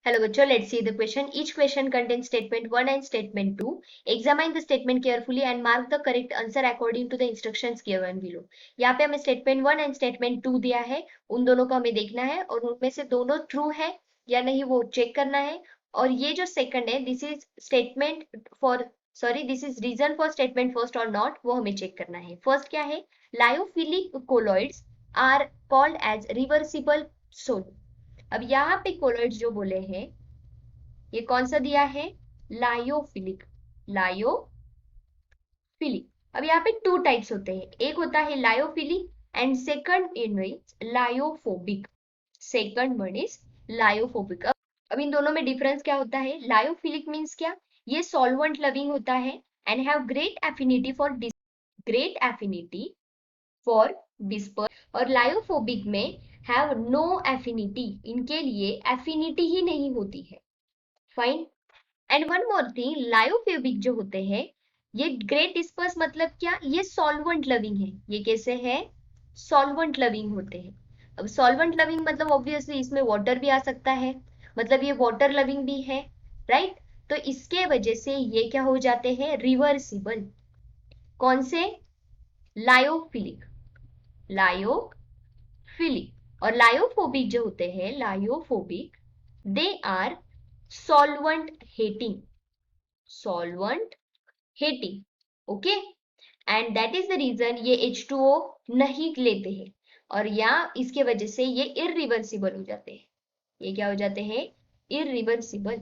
Hello, bachcho. Let's see the question. Each question contains statement 1 and statement 2. Examine the statement carefully and mark the correct answer according to the instructions given below. यहाँ पे हमें statement 1 and statement 2 दिया है, उन दोनों को हमें देखना है और उनमें से दोनों ट्रू है या नहीं वो चेक करना है. और ये जो सेकंड है, this is statement for this is reason for statement first और नॉट, वो हमें चेक करना है. फर्स्ट क्या है? Lyophilic colloids are called as reversible sol. अब यहाँ पे कोलॉइड्स जो बोले हैं, ये कौन सा दिया है? लायोफिलिक. लायोफिलिक. अब यहाँ पे टू टाइप्स होते हैं, एक होता है lyophilic and second is lyophobic. Second word is lyophobic. अब इन दोनों में डिफरेंस क्या होता है? लायोफिलिक मीन्स क्या? ये सॉल्वेंट लविंग होता है and have great affinity for disperse. और लायोफोबिक में हैव नो एफिनिटी, इनके लिए एफिनिटी ही नहीं होती है. Fine. And one more thing, lyophobic जो होते हैं ये ग्रेट डिस्पर्स मतलब क्या? ये सॉल्वेंट लविंग है. ये कैसे है? सॉल्वेंट लविंग होते हैं. अब सॉल्वेंट लविंग मतलब ऑब्वियसली इसमें वाटर भी आ सकता है, मतलब ये वाटर लविंग भी है, राइट? तो इसके वजह से ये क्या हो जाते हैं? रिवर्सिबल. कौन से? लायोफिलिक. लायोफिलिक. और लायोफोबिक जो होते हैं, lyophobic, they are solvent hating. Solvent hating. Okay. And that is the reason ये H2O नहीं लेते हैं और यहाँ इसके वजह से ये इरिवर्सिबल हो जाते हैं. ये क्या हो जाते हैं? इरिवर्सिबल.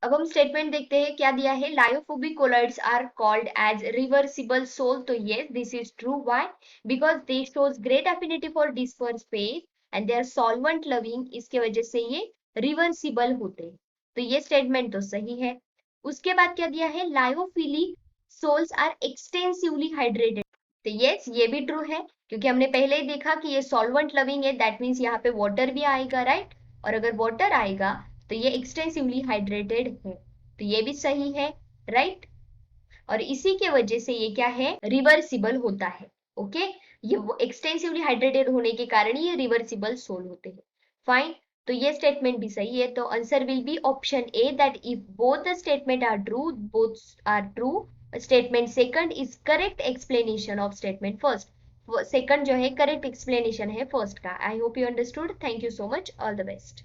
अब हम स्टेटमेंट देखते हैं क्या दिया है. Lyophobic colloids are called as reversible sol. तो yes, this is true. Why? Because they shows great affinity for disperse space and they are solvent loving. इसके वजह से ये रिवर्सिबल होते हैं. तो ये स्टेटमेंट तो सही है. उसके बाद क्या दिया है? Lyophilic sols are extensively hydrated. तो यस, ये भी ट्रू है क्योंकि हमने पहले ही देखा कि ये सॉल्वेंट लविंग है. दैट मीन्स यहाँ पे वाटर भी आएगा, राइट? और अगर वाटर आएगा तो ये एक्सटेंसिवली हाइड्रेटेड है. तो ये भी सही है, राइट? और इसी के वजह से ये क्या है? रिवर्सिबल होता है. ओके. ये एक्सटेंसिवली हाइड्रेटेड होने के कारण ये रिवर्सिबल सोल होते हैं. फाइन. तो ये स्टेटमेंट भी सही है. तो answer will be option A, that if both the statement are true, statement second is correct explanation of statement first. Second जो है करेक्ट एक्सप्लेनेशन है फर्स्ट का. I hope you understood. Thank you so much. All the best.